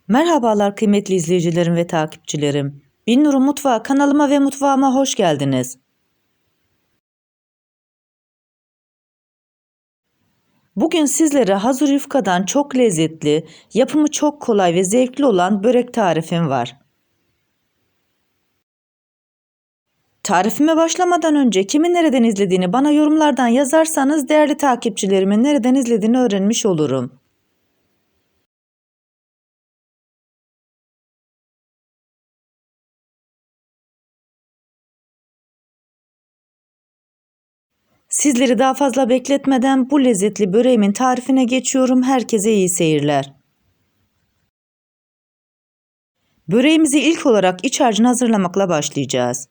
Merhabalar kıymetli izleyicilerim ve takipçilerim. Binnur'un Mutfağı kanalıma ve mutfağıma hoş geldiniz. Bugün sizlere hazır yufkadan çok lezzetli, yapımı çok kolay ve zevkli olan börek tarifim var. Tarifime başlamadan önce kimin nereden izlediğini bana yorumlardan yazarsanız değerli takipçilerimin nereden izlediğini öğrenmiş olurum. Sizleri daha fazla bekletmeden bu lezzetli böreğimin tarifine geçiyorum. Herkese iyi seyirler. Böreğimizi ilk olarak iç harcını hazırlamakla başlayacağız.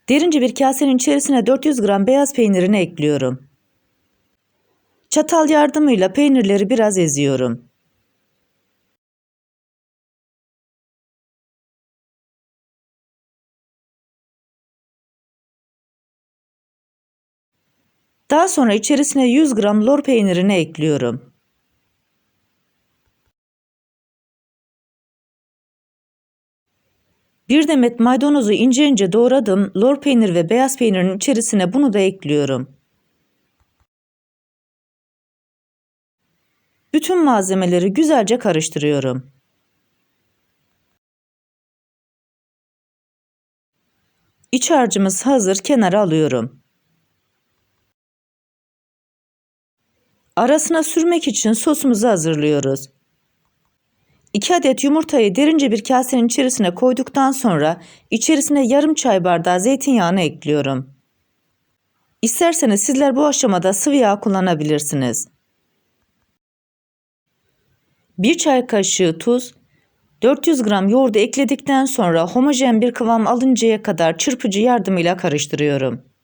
Derince bir kasenin içerisine 400 gram beyaz peynirini ekliyorum. Çatal yardımıyla peynirleri biraz eziyorum. Daha sonra içerisine 100 gram lor peynirini ekliyorum. Bir demet maydanozu ince ince doğradım. Lor peynir ve beyaz peynirin içerisine bunu da ekliyorum. Bütün malzemeleri güzelce karıştırıyorum. İç harcımız hazır, kenara alıyorum. Arasına sürmek için sosumuzu hazırlıyoruz. 2 adet yumurtayı derince bir kasenin içerisine koyduktan sonra içerisine yarım çay bardağı zeytinyağını ekliyorum. İsterseniz sizler bu aşamada sıvı yağ kullanabilirsiniz. 1 çay kaşığı tuz, 400 gram yoğurdu ekledikten sonra homojen bir kıvam alıncaya kadar çırpıcı yardımıyla karıştırıyorum.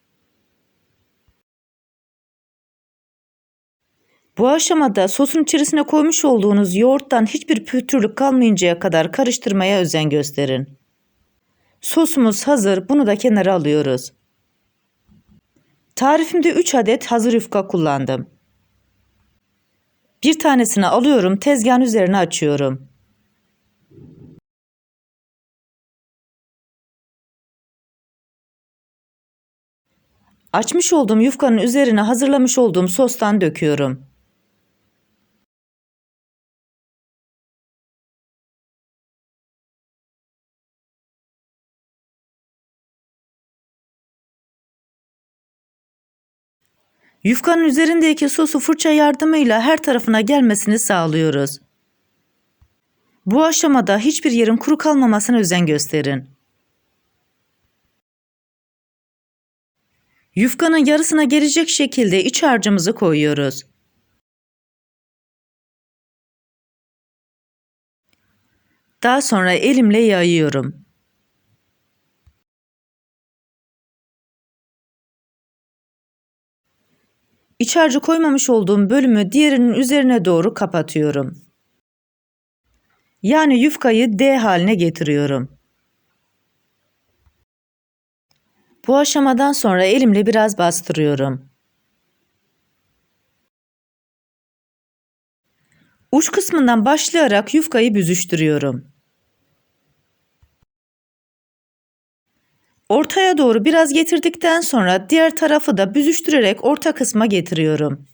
Bu aşamada sosun içerisine koymuş olduğunuz yoğurttan hiçbir pütürlük kalmayıncaya kadar karıştırmaya özen gösterin. Sosumuz hazır, bunu da kenara alıyoruz. Tarifimde 3 adet hazır yufka kullandım. Bir tanesini alıyorum, tezgahın üzerine açıyorum. Açmış olduğum yufkanın üzerine hazırlamış olduğum sostan döküyorum. Yufkanın üzerindeki sosu fırça yardımıyla her tarafına gelmesini sağlıyoruz. Bu aşamada hiçbir yerin kuru kalmamasına özen gösterin. Yufkanın yarısına gelecek şekilde iç harcımızı koyuyoruz. Daha sonra elimle yayıyorum. İç harcı koymamış olduğum bölümü diğerinin üzerine doğru kapatıyorum. Yani yufkayı D haline getiriyorum. Bu aşamadan sonra elimle biraz bastırıyorum. Uç kısmından başlayarak yufkayı büzüştürüyorum. Ortaya doğru biraz getirdikten sonra diğer tarafı da büzüştürerek orta kısma getiriyorum.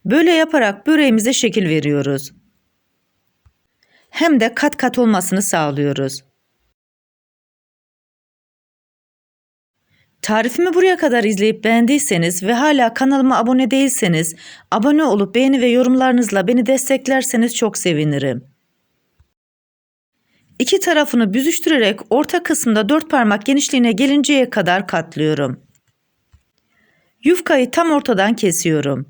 Böyle yaparak böreğimize şekil veriyoruz. Hem de kat kat olmasını sağlıyoruz. Tarifimi buraya kadar izleyip beğendiyseniz ve hala kanalıma abone değilseniz, abone olup beğeni ve yorumlarınızla beni desteklerseniz çok sevinirim. İki tarafını büzüştürerek orta kısımda 4 parmak genişliğine gelinceye kadar katlıyorum. Yufkayı tam ortadan kesiyorum.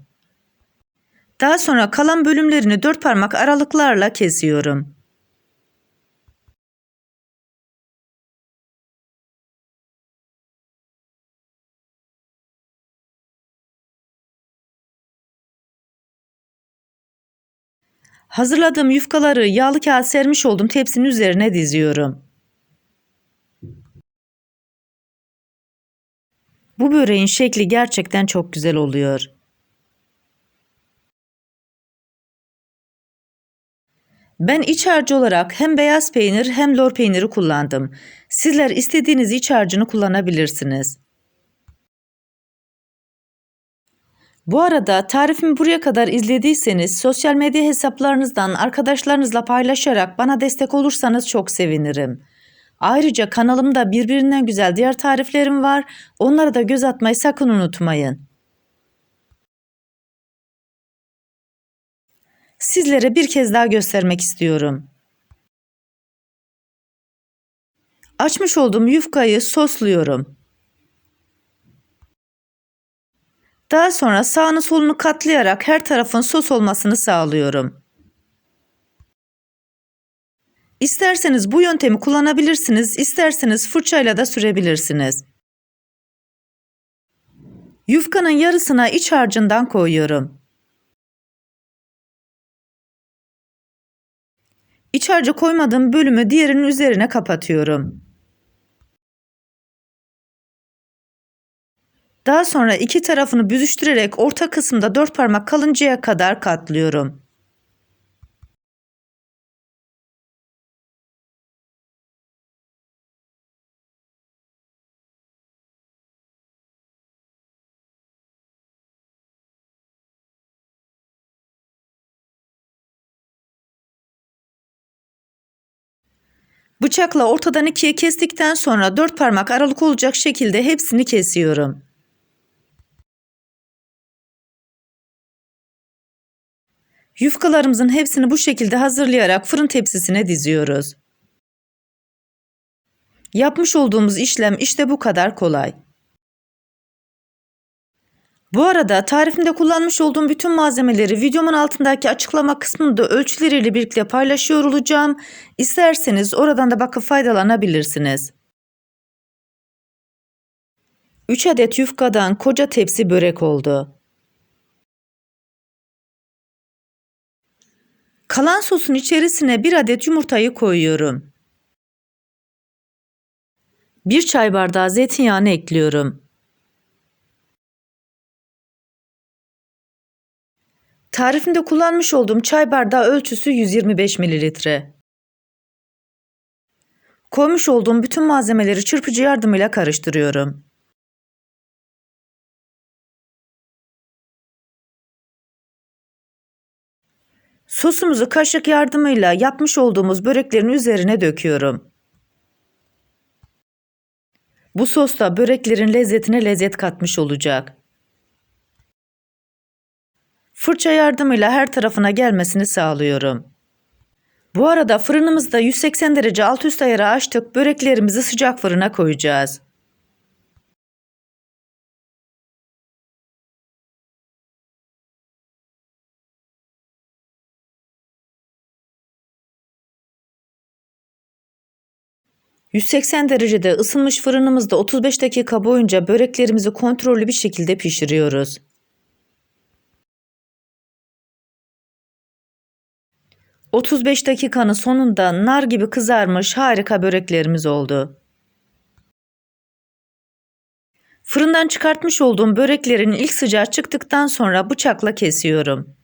Daha sonra kalan bölümlerini 4 parmak aralıklarla kesiyorum. Hazırladığım yufkaları yağlı kağıt sermiş olduğum tepsinin üzerine diziyorum. Bu böreğin şekli gerçekten çok güzel oluyor. Ben iç harcı olarak hem beyaz peynir hem lor peyniri kullandım. Sizler istediğiniz iç harcını kullanabilirsiniz. Bu arada tarifimi buraya kadar izlediyseniz sosyal medya hesaplarınızdan arkadaşlarınızla paylaşarak bana destek olursanız çok sevinirim. Ayrıca kanalımda birbirinden güzel diğer tariflerim var. Onlara da göz atmayı sakın unutmayın. Sizlere bir kez daha göstermek istiyorum. Açmış olduğum yufkayı sosluyorum. Daha sonra sağını solunu katlayarak her tarafın sos olmasını sağlıyorum. İsterseniz bu yöntemi kullanabilirsiniz, isterseniz fırçayla da sürebilirsiniz. Yufkanın yarısına iç harcından koyuyorum. İç harcı koymadığım bölümü diğerinin üzerine kapatıyorum. Daha sonra iki tarafını büzüştürerek orta kısımda 4 parmak kalıncaya kadar katlıyorum. Bıçakla ortadan ikiye kestikten sonra 4 parmak aralık olacak şekilde hepsini kesiyorum. Yufkalarımızın hepsini bu şekilde hazırlayarak fırın tepsisine diziyoruz. Yapmış olduğumuz işlem işte bu kadar kolay. Bu arada tarifimde kullanmış olduğum bütün malzemeleri videomun altındaki açıklama kısmında ölçüleriyle birlikte paylaşıyor olacağım. İsterseniz oradan da bakıp faydalanabilirsiniz. 3 adet yufkadan koca tepsi börek oldu. Kalan sosun içerisine 1 adet yumurtayı koyuyorum. 1 çay bardağı zeytinyağını ekliyorum. Tarifimde kullanmış olduğum çay bardağı ölçüsü 125 mililitre. Koymuş olduğum bütün malzemeleri çırpıcı yardımıyla karıştırıyorum. Sosumuzu kaşık yardımıyla yapmış olduğumuz böreklerin üzerine döküyorum. Bu sos da böreklerin lezzetine lezzet katmış olacak. Fırça yardımıyla her tarafına gelmesini sağlıyorum. Bu arada fırınımızda 180 derece alt üst ayarı açtık. Böreklerimizi sıcak fırına koyacağız. ...180 derecede ısınmış fırınımızda 35 dakika boyunca böreklerimizi kontrollü bir şekilde pişiriyoruz. 35 dakikanın sonunda nar gibi kızarmış harika böreklerimiz oldu. Fırından çıkartmış olduğum böreklerin ilk sıcağı çıktıktan sonra bıçakla kesiyorum.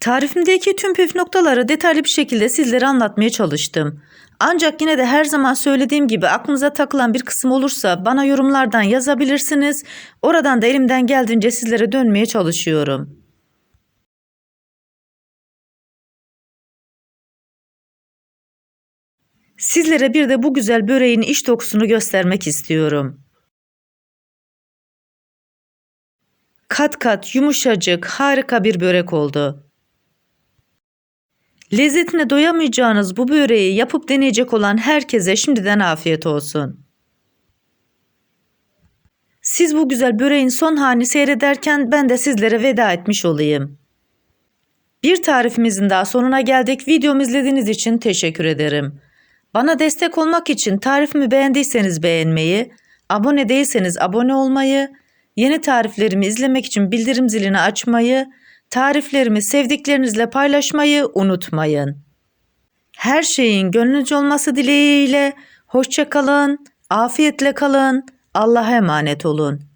Tarifimdeki tüm püf noktaları detaylı bir şekilde sizlere anlatmaya çalıştım. Ancak yine de her zaman söylediğim gibi aklınıza takılan bir kısım olursa bana yorumlardan yazabilirsiniz. Oradan da elimden geldiğince sizlere dönmeye çalışıyorum. Sizlere bir de bu güzel böreğin iç dokusunu göstermek istiyorum. Kat kat yumuşacık harika bir börek oldu. Lezzetine doyamayacağınız bu böreği yapıp deneyecek olan herkese şimdiden afiyet olsun. Siz bu güzel böreğin son halini seyrederken ben de sizlere veda etmiş olayım. Bir tarifimizin daha sonuna geldik. Videomu izlediğiniz için teşekkür ederim. Bana destek olmak için tarifimi beğendiyseniz beğenmeyi, abone değilseniz abone olmayı, yeni tariflerimi izlemek için bildirim zilini açmayı, tariflerimi sevdiklerinizle paylaşmayı unutmayın. Her şeyin gönlünüzce olması dileğiyle hoşça kalın, afiyetle kalın, Allah'a emanet olun.